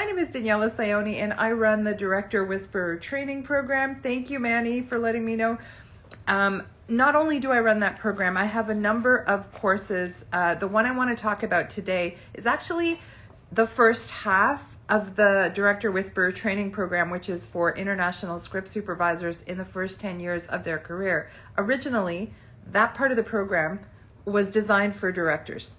My name is Daniela Saioni, and I run the Director Whisperer training program. Thank you, Manny, for letting me know. Not only do I run that program, I have a number of courses. The one I want to talk about today is actually the first half of the Director Whisperer training program, which is for international script supervisors in the first 10 years of their career. Originally, that part of the program was designed for directors.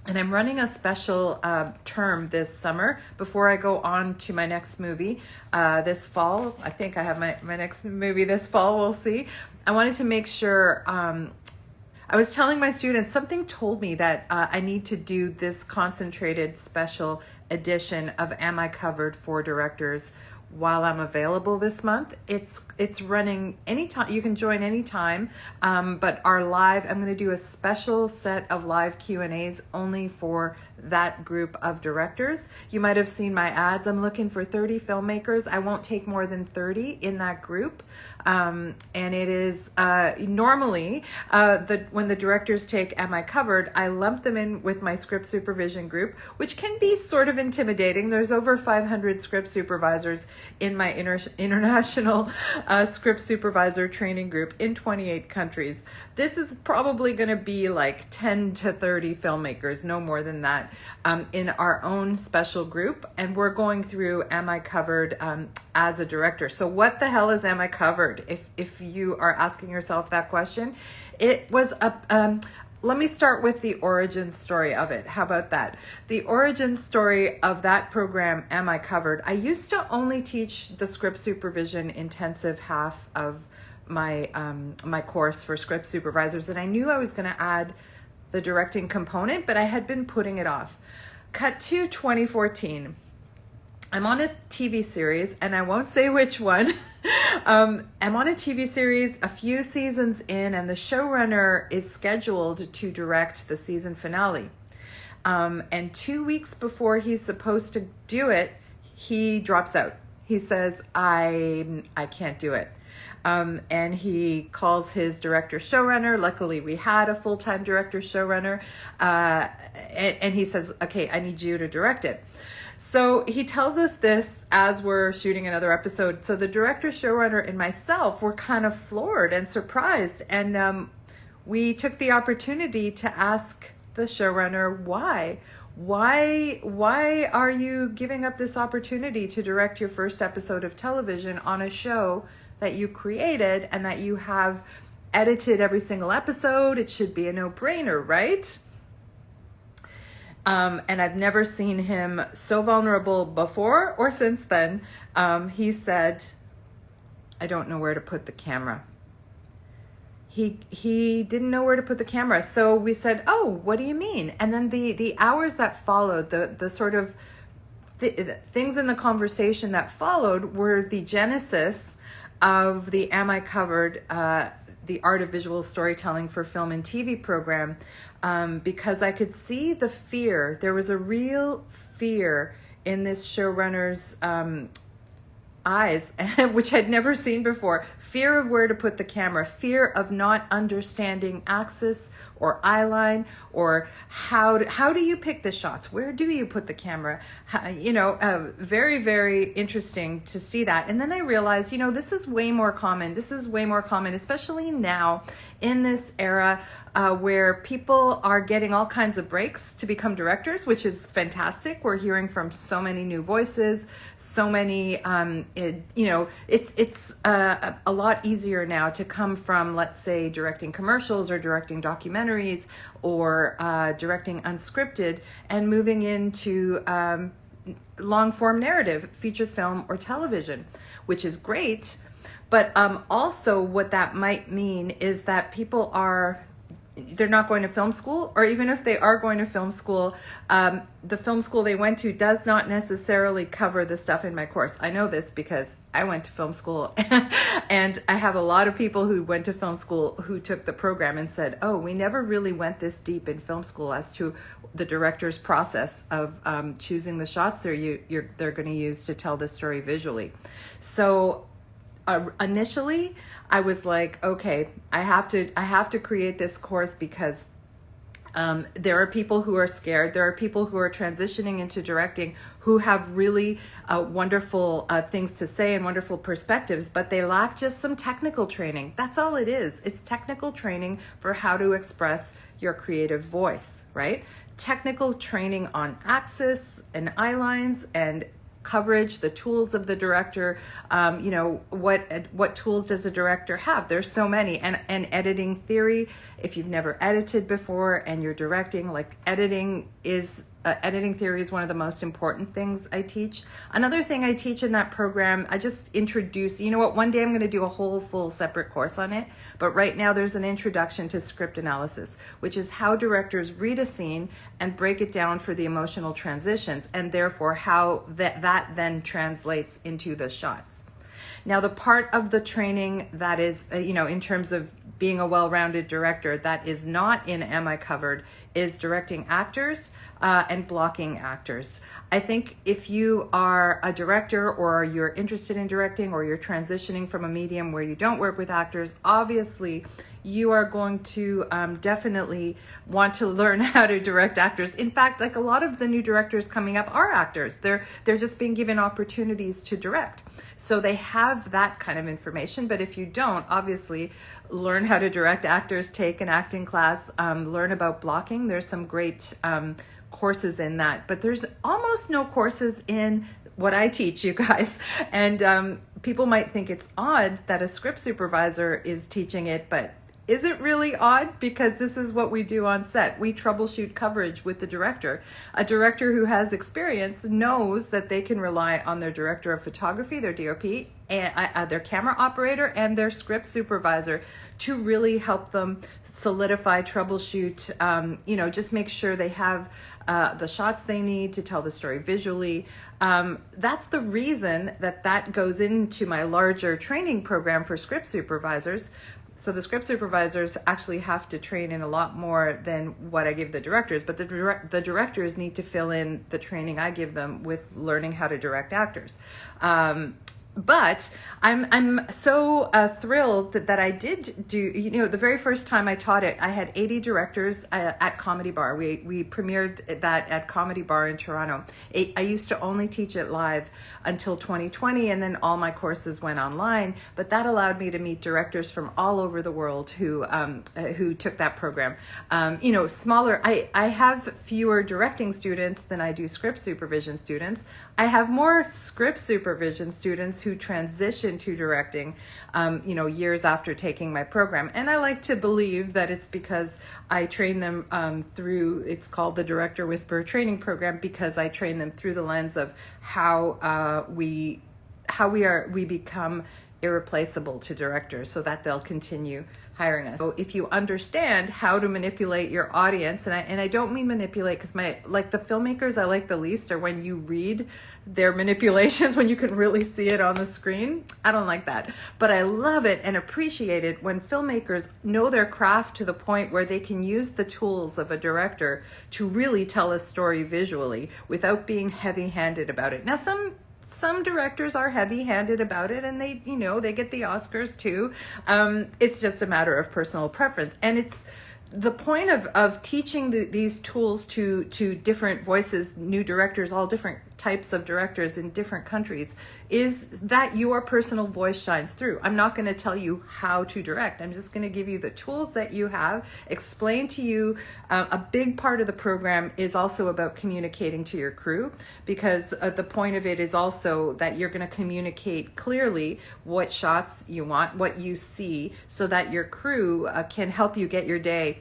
And I'm running a special term this summer before I go on to my next movie this fall. I think I have my next movie this fall. We'll see. I wanted to make sure, I was telling my students, something told me that I need to do this concentrated special edition of Am I Covered for Directors while I'm available this month. It's running anytime. You can join anytime, but I'm going to do a special set of live Q&As only for that group of directors. You might have seen my ads. I'm looking for 30 filmmakers. I won't take more than 30 in that group. And it is normally when the directors take Am I Covered, I lump them in with my script supervision group, which can be sort of intimidating. There's over 500 script supervisors in my international script supervisor training group in 28 countries. This is probably going to be like 10 to 30 filmmakers, no more than that, in our own special group. And we're going through Am I Covered as a director. So what the hell is Am I Covered? If you are asking yourself that question, it was let me start with the origin story of it. How about that? The origin story of that program, Am I Covered? I used to only teach the script supervision intensive half of my my course for script supervisors, and I knew I was going to add the directing component, but I had been putting it off. Cut to 2014. I'm on a TV series, and I won't say which one. I'm on a TV series a few seasons in, and the showrunner is scheduled to direct the season finale. And 2 weeks before he's supposed to do it, he drops out. He says, I can't do it. And he calls his director showrunner. Luckily, we had a full-time director showrunner. And he says, okay, I need you to direct it. So he tells us this as we're shooting another episode. So the director, showrunner, and myself were kind of floored and surprised. And we took the opportunity to ask the showrunner, why? Why are you giving up this opportunity to direct your first episode of television on a show that you created and that you have edited every single episode? It should be a no-brainer, right? And I've never seen him so vulnerable before or since then. He said, I don't know where to put the camera. He didn't know where to put the camera. So we said, oh, what do you mean? And then the hours that followed, the sort of things in the conversation that followed were the genesis of the Am I Covered, the Art of Visual Storytelling for Film and TV program, because I could see the fear. There was a real fear in this showrunner's eyes, which I'd never seen before. Fear of where to put the camera, fear of not understanding axis or eyeline, or how do you pick the shots? Where do you put the camera? Very, very interesting to see that. And then I realized, this is way more common. This is way more common, especially now in this era where people are getting all kinds of breaks to become directors, which is fantastic. We're hearing from so many new voices, so many, it's a lot easier now to come from, let's say, directing commercials or directing documentaries or directing unscripted and moving into long-form narrative, feature film or television, which is great. But also what that might mean is that people they're not going to film school, or even if they are going to film school, the film school they went to does not necessarily cover the stuff in my course. I know this because I went to film school and I have a lot of people who went to film school who took the program and said, oh, we never really went this deep in film school as to the director's process of choosing the shots they're going to use to tell the story visually. So initially I was like, okay, I have to create this course because There are people who are scared. There are people who are transitioning into directing who have really wonderful things to say and wonderful perspectives, but they lack just some technical training. That's all it is. It's technical training for how to express your creative voice, right? Technical training on axis and eyelines and coverage, the tools of the director. What tools does a director have? There's so many. And editing theory, if you've never edited before and you're directing, like editing theory is one of the most important things I teach. Another thing I teach in that program, I just introduce, one day I'm going to do a whole full separate course on it, but right now there's an introduction to script analysis, which is how directors read a scene and break it down for the emotional transitions, and therefore how that then translates into the shots. Now, the part of the training that is, in terms of being a well-rounded director that is not in Am I Covered is directing actors and blocking actors. I think if you are a director or you're interested in directing or you're transitioning from a medium where you don't work with actors, obviously you are going to definitely want to learn how to direct actors. In fact, like a lot of the new directors coming up are actors. They're just being given opportunities to direct. So they have that kind of information. But if you don't, obviously learn how to direct actors, take an acting class, learn about blocking. There's some great courses in that, but there's almost no courses in what I teach you guys. And people might think it's odd that a script supervisor is teaching it, but is it really odd? Because this is what we do on set. We troubleshoot coverage with the director. A director who has experience knows that they can rely on their director of photography, their DOP, and their camera operator, and their script supervisor to really help them solidify, troubleshoot, just make sure they have the shots they need to tell the story visually. That's the reason that goes into my larger training program for script supervisors. So the script supervisors actually have to train in a lot more than what I give the directors, but the directors need to fill in the training I give them with learning how to direct actors. But I'm so thrilled that I did do, the very first time I taught it, I had 80 directors at Comedy Bar. We premiered that at Comedy Bar in Toronto. I used to only teach it live until 2020, and then all my courses went online. But that allowed me to meet directors from all over the world who took that program. Smaller. I have fewer directing students than I do script supervision students. I have more script supervision students who transition to directing, years after taking my program. And I like to believe that it's because I train them through, it's called the Director Whisperer Training Program, because I train them through the lens of how we become irreplaceable to directors so that they'll continue hiring us. So if you understand how to manipulate your audience, and I don't mean manipulate because the filmmakers I like the least are when you read their manipulations, when you can really see it on the screen. I don't like that. But I love it and appreciate it when filmmakers know their craft to the point where they can use the tools of a director to really tell a story visually without being heavy-handed about it. Now, some directors are heavy-handed about it, and they get the Oscars too. It's just a matter of personal preference, and it's the point of teaching these tools to different voices, new directors, all different types of directors in different countries, is that your personal voice shines through. I'm not going to tell you how to direct. I'm just going to give you the tools that you have, explain to you. A big part of the program is also about communicating to your crew, because the point of it is also that you're going to communicate clearly what shots you want, what you see, so that your crew can help you get your day.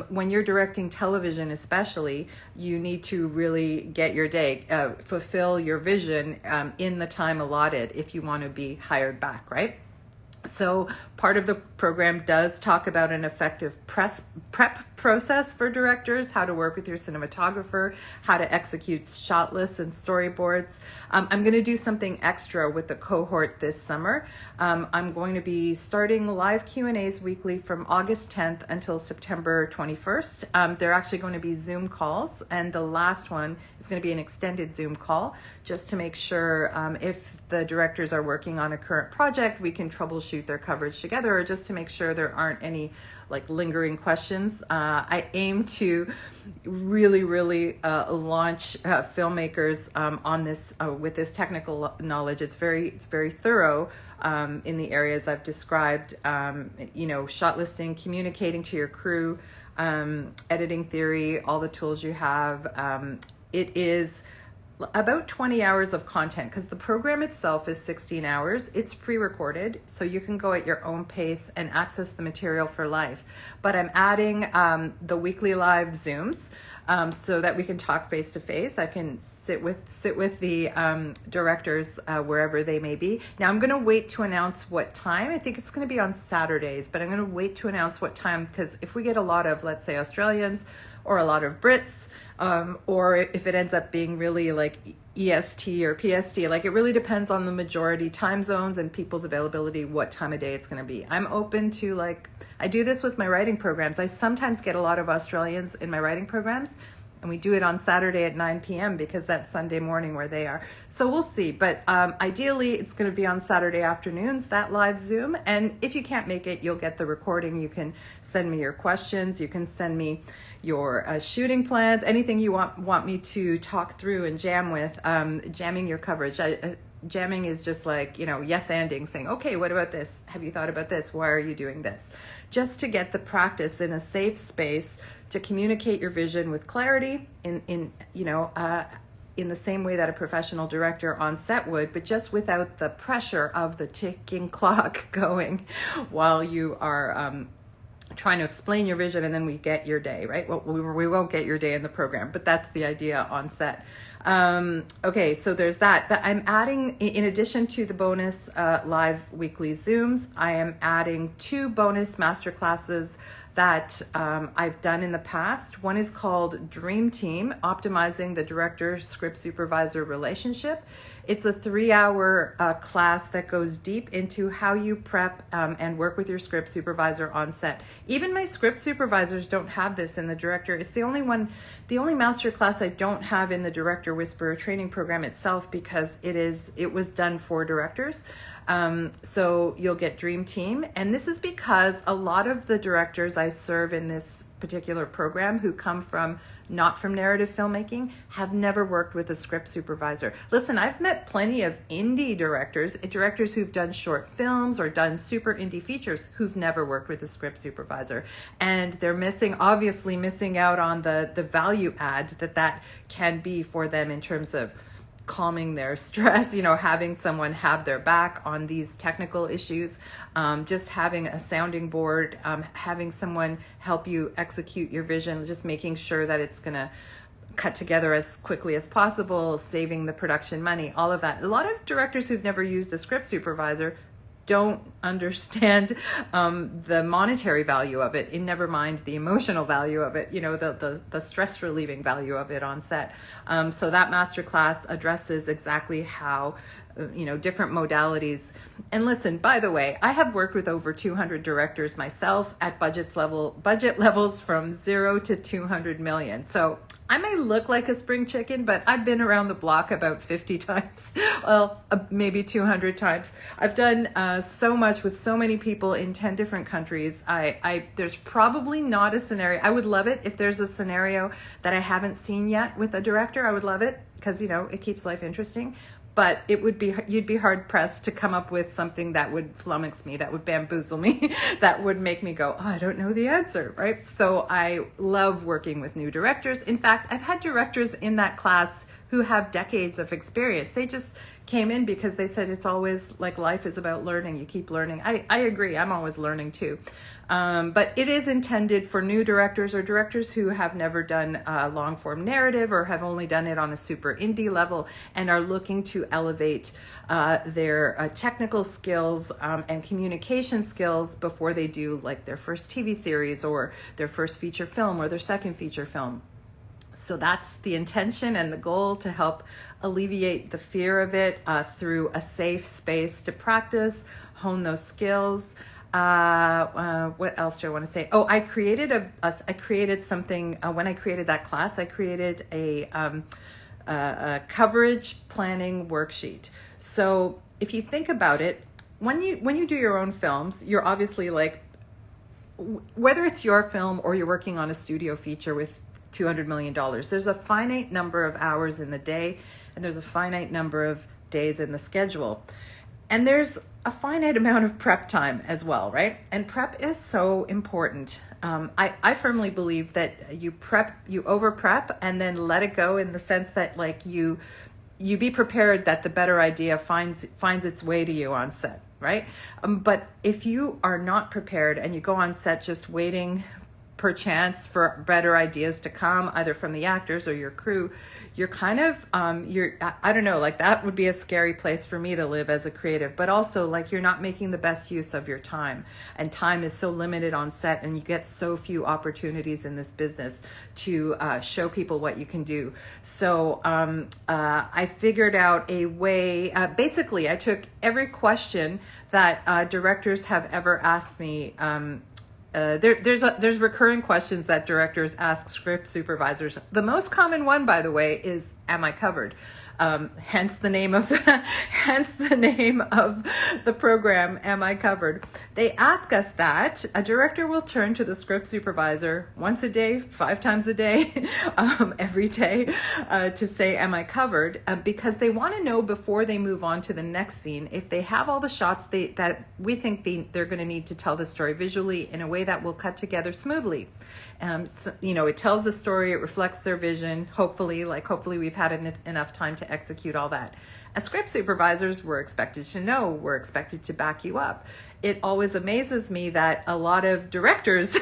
When you're directing television especially, you need to really get your day, fulfill your vision in the time allotted if you want to be hired back, right? So part of the program does talk about an effective prep process for directors, how to work with your cinematographer, how to execute shot lists and storyboards. I'm going to do something extra with the cohort this summer. I'm going to be starting live Q&As weekly from August 10th until September 21st. They're actually going to be Zoom calls, and the last one is going to be an extended Zoom call just to make sure if the directors are working on a current project, we can troubleshoot shoot their coverage together, or just to make sure there aren't any like lingering questions. I aim to really launch filmmakers on this with this technical knowledge. It's very thorough in the areas I've described. Shot listing, communicating to your crew, editing theory, all the tools you have. It is about 20 hours of content because the program itself is 16 hours. It's pre-recorded, so you can go at your own pace and access the material for life. But I'm adding the weekly live Zooms so that we can talk face to face. I can sit with the directors wherever they may be. Now I'm going to wait to announce what time. I think it's going to be on Saturdays, but I'm going to wait to announce what time, because if we get a lot of, let's say, Australians or a lot of Brits, or if it ends up being really like EST or PST, like it really depends on the majority time zones and people's availability, what time of day it's going to be. I'm open to, like, I do this with my writing programs. I sometimes get a lot of Australians in my writing programs, and we do it on Saturday at 9 p.m. because that's Sunday morning where they are. So we'll see. But ideally, it's going to be on Saturday afternoons, that live Zoom. And if you can't make it, you'll get the recording. You can send me your questions. You can send me your shooting plans, anything you want me to talk through and jam with, jamming your coverage. Jamming is just like, yes-anding, saying, okay, what about this? Have you thought about this? Why are you doing this? Just to get the practice in a safe space to communicate your vision with clarity in the same way that a professional director on set would, but just without the pressure of the ticking clock going while you are trying to explain your vision, and then we get your day, right? Well, we won't get your day in the program, but that's the idea on set. Okay, so there's that. But I'm adding, in addition to the bonus live weekly Zooms, I am adding 2 bonus masterclasses that I've done in the past. One is called Dream Team, Optimizing the Director Script Supervisor Relationship. It's a 3-hour class that goes deep into how you prep and work with your script supervisor on set. Even my script supervisors don't have this in the director. It's the only master class I don't have in the Director Whisperer training program itself, because it was done for directors. So you'll get Dream Team. And this is because a lot of the directors I serve in this particular program who come from not from narrative filmmaking have never worked with a script supervisor. Listen, I've met plenty of indie directors who've done short films or done super indie features who've never worked with a script supervisor. And they're obviously missing out on the value add that can be for them in terms of calming their stress, having someone have their back on these technical issues, just having a sounding board, having someone help you execute your vision, just making sure that it's going to cut together as quickly as possible, saving the production money, all of that. A lot of directors who've never used a script supervisor don't understand the monetary value of it, and never mind the emotional value of it, the stress relieving value of it on set. So that masterclass addresses exactly how different modalities. And listen, by the way, I have worked with over 200 directors myself at budget levels from 0 to 200 million. So I may look like a spring chicken, but I've been around the block about 50 times. Well, maybe 200 times. I've done so much with so many people in 10 different countries. There's probably not a scenario. I would love it if there's a scenario that I haven't seen yet with a director. I would love it because, it keeps life interesting. But you'd be hard pressed to come up with something that would flummox me, that would bamboozle me, that would make me go, oh, I don't know the answer, right? So I love working with new directors. In fact, I've had directors in that class who have decades of experience. They just came in because they said it's always like life is about learning. You keep learning. I agree. I'm always learning too. But it is intended for new directors or directors who have never done long form narrative or have only done it on a super indie level and are looking to elevate their technical skills and communication skills before they do like their first TV series or their first feature film or their second feature film. So that's the intention and the goal, to help alleviate the fear of it through a safe space to practice, hone those skills. What else do I want to say? Oh, I created something when I created that class. I created a coverage planning worksheet. So if you think about it, when you do your own films, you're obviously like, whether it's your film or you're working on a studio feature with $200 million, there's a finite number of hours in the day, and there's a finite number of days in the schedule. And there's a finite amount of prep time as well, right? And prep is so important. I firmly believe that you over prep and then let it go, in the sense that like you be prepared that the better idea finds its way to you on set, right? But if you are not prepared and you go on set just waiting perchance for better ideas to come, either from the actors or your crew, you're kind of, I don't know, like that would be a scary place for me to live as a creative, but also like you're not making the best use of your time, and time is so limited on set, and you get so few opportunities in this business to show people what you can do. So I figured out a way, basically I took every question that directors have ever asked me. There's recurring questions that directors ask script supervisors. The most common one, by the way, is, "Am I covered?" Hence the name of the program, "Am I Covered?" They ask us that. A director will turn to the script supervisor once a day, 5 times a day, every day, to say, "Am I covered?" Because they want to know before they move on to the next scene if they have all the shots that we think they're going to need to tell the story visually in a way that will cut together smoothly. So, it tells the story, it reflects their vision, hopefully we've had enough time to execute all that. As script supervisors, we're expected to know, we're expected to back you up. It always amazes me that a lot of directors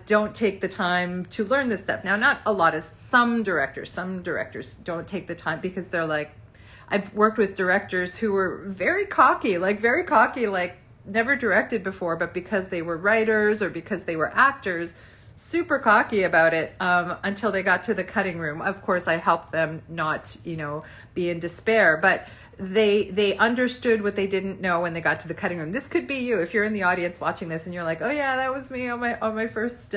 don't take the time to learn this stuff. Now, not a lot, some directors don't take the time because they're like, I've worked with directors who were very cocky, like never directed before, but because they were writers or because they were actors, super cocky about it, until they got to the cutting room. Of course, I helped them not, be in despair, but they understood what they didn't know when they got to the cutting room. This could be you if you're in the audience watching this and you're like, "Oh yeah, that was me on my first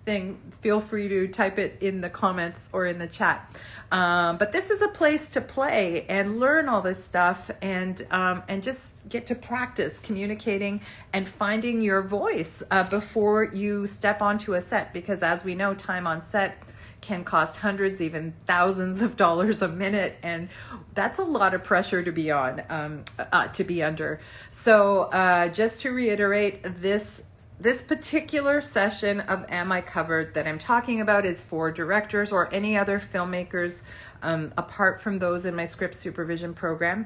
thing." Feel free to type it in the comments or in the chat. But this is a place to play and learn all this stuff, and just get to practice communicating and finding your voice before you step onto a set, because as we know, time on set can cost hundreds, even thousands of dollars a minute, and that's a lot of pressure to be under. So just to reiterate, this particular session of Am I Covered that I'm talking about is for directors or any other filmmakers, apart from those in my script supervision program.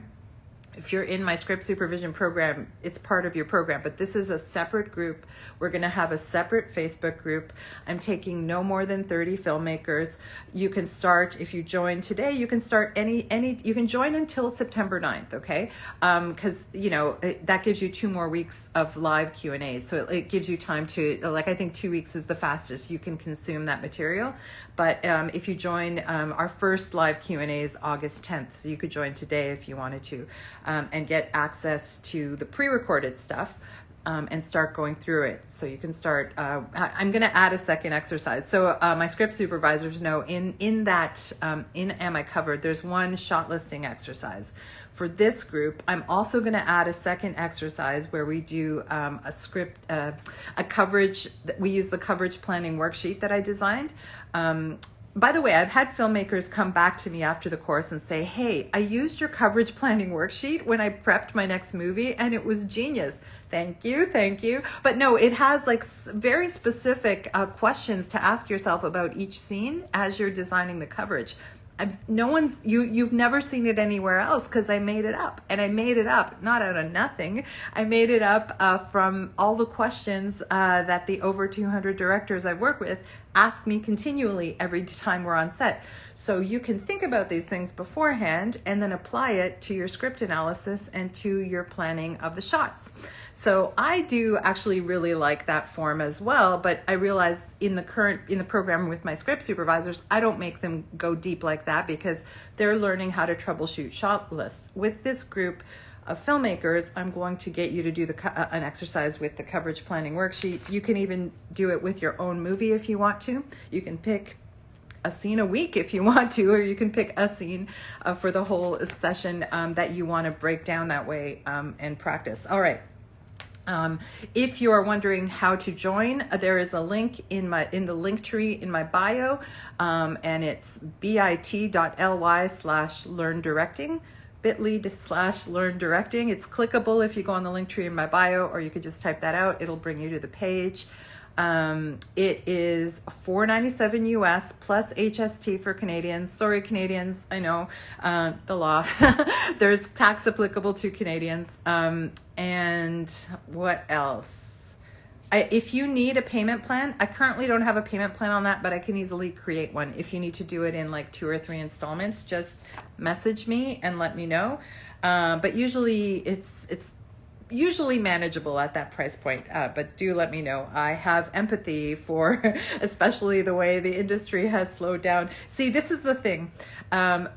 If you're in my script supervision program, it's part of your program, but this is a separate group. We're going to have a separate Facebook group. I'm taking no more than 30 filmmakers. You can start, if you join today, you can start you can join until September 9th, okay? Because, that gives you 2 more weeks of live Q&As. So it gives you time to, I think 2 weeks is the fastest you can consume that material. But if you join, our first live Q&A is August 10th, so you could join today if you wanted to. And get access to the pre-recorded stuff, and start going through it. So you can start, I'm going to add a second exercise. So my script supervisors know in that, in Am I Covered, there's one shot listing exercise. For this group, I'm also going to add a second exercise where we do a script, a coverage, we use the coverage planning worksheet that I designed. By the way, I've had filmmakers come back to me after the course and say, "Hey, I used your coverage planning worksheet when I prepped my next movie and it was genius. Thank you. But no, it has very specific questions to ask yourself about each scene as you're designing the coverage. You've never seen it anywhere else because I made it up, and I made it up not out of nothing. I made it up from all the questions that the over 200 directors I've worked with ask me continually every time we're on set. So you can think about these things beforehand and then apply it to your script analysis and to your planning of the shots. So I do actually really like that form as well, but I realize in the program with my script supervisors, I don't make them go deep like that because they're learning how to troubleshoot shot lists. With this group of filmmakers, I'm going to get you to do an exercise with the coverage planning worksheet. You can even do it with your own movie if you want to. You can pick a scene a week if you want to, or you can pick a scene for the whole session that you want to break down that way and practice. All right. If you are wondering how to join, there is a link in the link tree in my bio, and it's bit.ly/learn directing. bit.ly/learn directing. It's clickable if you go on the link tree in my bio, or you could just type that out. It'll bring you to the page. It is $4.97 US plus HST for Canadians. Sorry, Canadians, I know the law. There's tax applicable to Canadians. And what else? If you need a payment plan, I currently don't have a payment plan on that, but I can easily create one. If you need to do it in like 2 or 3 installments, just message me and let me know. But usually it's usually manageable at that price point, but do let me know. I have empathy for especially the way the industry has slowed down. See, this is the thing.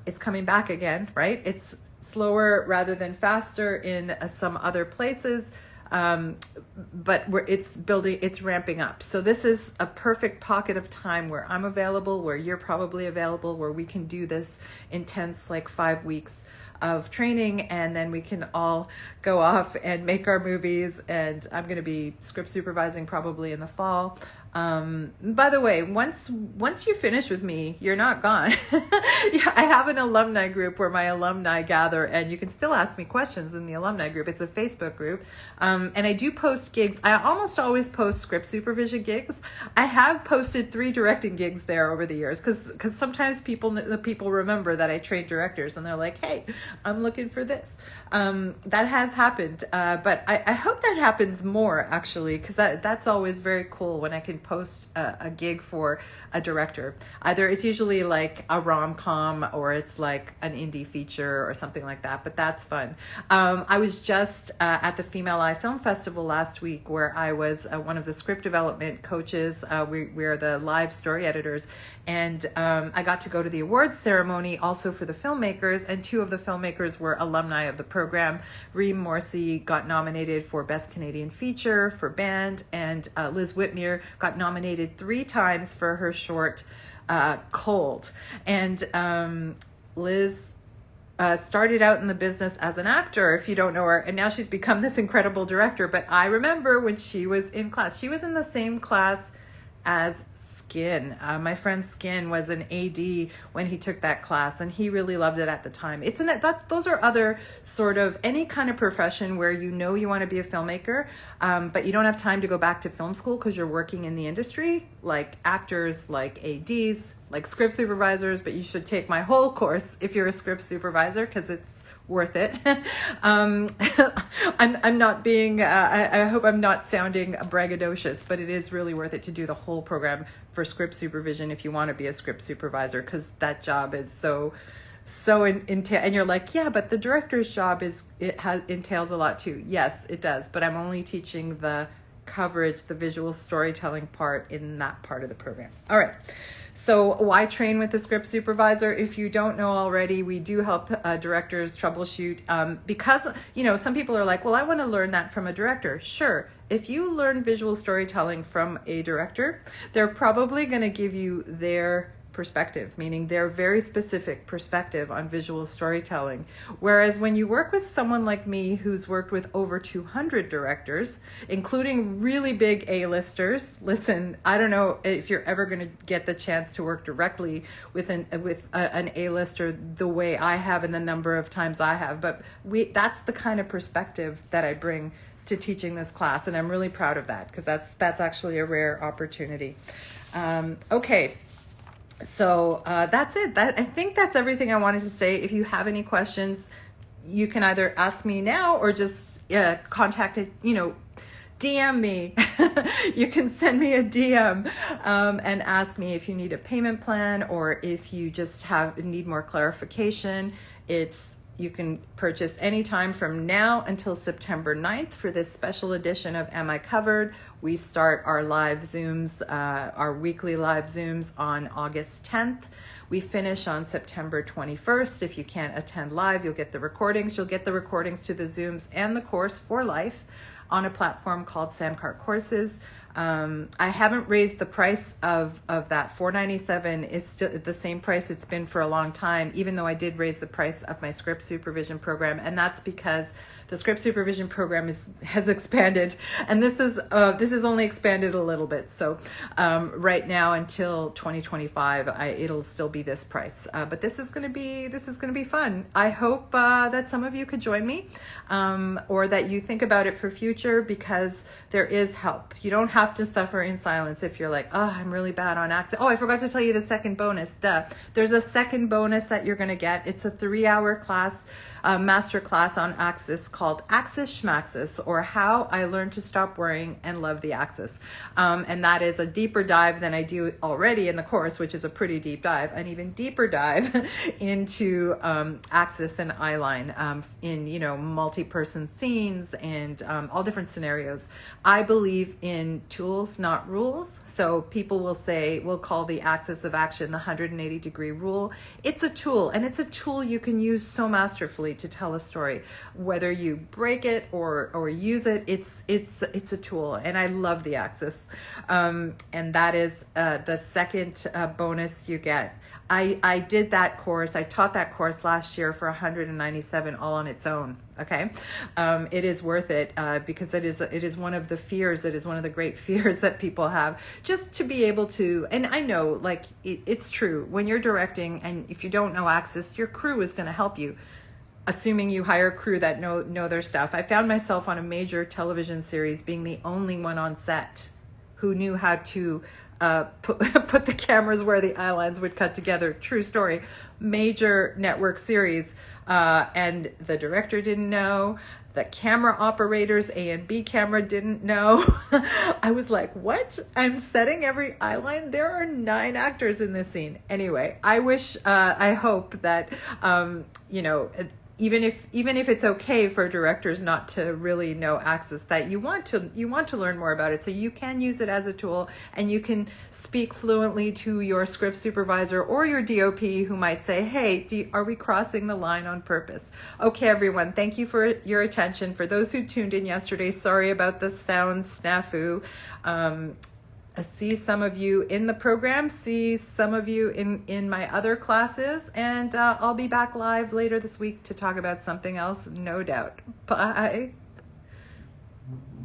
It's coming back again, right? It's slower rather than faster in some other places, but it's ramping up. So this is a perfect pocket of time where I'm available, where you're probably available, where we can do this intense like 5 weeks of training, and then we can all go off and make our movies. And I'm going to be script supervising probably in the fall. By the way, once you finish with me, you're not gone. Yeah, I have an alumni group where my alumni gather, and you can still ask me questions in the alumni group. It's a Facebook group. And I do post gigs. I almost always post script supervision gigs. I have posted 3 directing gigs there over the years, because sometimes people remember that I train directors, and they're like, hey, I'm looking for this. That has happened, but I hope that happens more, actually, because that's always very cool when I can post a gig for a director. Either it's usually like a rom-com, or it's like an indie feature or something like that, but that's fun. I was just at the Female Eye Film Festival last week, where I was one of the script development coaches. We are the live story editors, and I got to go to the awards ceremony also for the filmmakers, and 2 of the filmmakers were alumni of the program. Reem Morrissey got nominated for Best Canadian Feature for Band, and Liz Whitmere got nominated 3 times for her short Cold. And Liz started out in the business as an actor, if you don't know her, and now she's become this incredible director. But I remember when she was in class, she was in the same class as Skin. My friend Skin was an AD when he took that class, and he really loved it at the time. Those are other sort of any kind of profession where you want to be a filmmaker, but you don't have time to go back to film school because you're working in the industry, like actors, like ADs, like script supervisors. But you should take my whole course if you're a script supervisor, because it's worth it. I'm not being, I hope I'm not sounding braggadocious, but it is really worth it to do the whole program for script supervision if you want to be a script supervisor, because that job is so and you're like, yeah, but the director's job entails a lot too. Yes, it does, but I'm only teaching the coverage, the visual storytelling part in that part of the program. All right. So why train with the script supervisor? If you don't know already, we do help directors troubleshoot, because, some people are like, well, I want to learn that from a director. Sure. If you learn visual storytelling from a director, they're probably going to give you their perspective, meaning their very specific perspective on visual storytelling. Whereas when you work with someone like me, who's worked with over 200 directors, including really big A-listers, listen, I don't know if you're ever going to get the chance to work directly with an A-lister the way I have and the number of times I have, but that's the kind of perspective that I bring to teaching this class, and I'm really proud of that, because that's actually a rare opportunity. Okay. So that's it. I think that's everything I wanted to say. If you have any questions, you can either ask me now or just contact it, DM me. You can send me a DM and ask me if you need a payment plan, or if you just need more clarification. You can purchase anytime from now until September 9th for this special edition of Am I Covered? We start our live Zooms, our weekly live Zooms on August 10th. We finish on September 21st. If you can't attend live, you'll get the recordings. You'll get the recordings to the Zooms and the course for life on a platform called Sandcart Courses. I haven't raised the price of that. $497 is still the same price it's been for a long time, even though I did raise the price of my script supervision program. And that's because the script supervision program has expanded, and this is only expanded a little bit. So right now until 2025, it'll still be this price. But this is going to be fun. I hope that some of you could join me, or that you think about it for future, because there is help. You don't have to suffer in silence if you're like, oh, I'm really bad on Access. Oh, I forgot to tell you the second bonus. There's a second bonus that you're going to get. It's a 3-hour class, master class on Axis called Axis Schmaxis, or How I Learned to Stop Worrying and Love the Axis. And that is a deeper dive than I do already in the course, which is a pretty deep dive, an even deeper dive into Axis and eyeline in, multi-person scenes and all different scenarios. I believe in tools, not rules. So people will call the axis of action the 180-degree rule. It's a tool, and it's a tool you can use so masterfully to tell a story. Whether you break it or use it, it's a tool, and I love the axis. And that is the second bonus you get. I did that course. I taught that course last year for $197 all on its own. Okay. It is worth it because it is one of the fears. It is one of the great fears that people have, just to be able to, and I know it's true when you're directing, and if you don't know Axis, your crew is going to help you, assuming you hire a crew that know their stuff. I found myself on a major television series being the only one on set who knew how to put the cameras where the eye lines would cut together. True story. Major network series. And the director didn't know. The camera operators, A and B camera, didn't know. I was like, what? I'm setting every eye line? There are 9 actors in this scene. Anyway, I hope that, even if it's okay for directors not to really know Axis, that you want to learn more about it, so you can use it as a tool, and you can speak fluently to your script supervisor or your DOP, who might say, hey, are we crossing the line on purpose? Okay, everyone, thank you for your attention. For those who tuned in yesterday, sorry about the sound snafu. I see some of you in the program, see some of you in my other classes, and I'll be back live later this week to talk about something else, no doubt. Bye.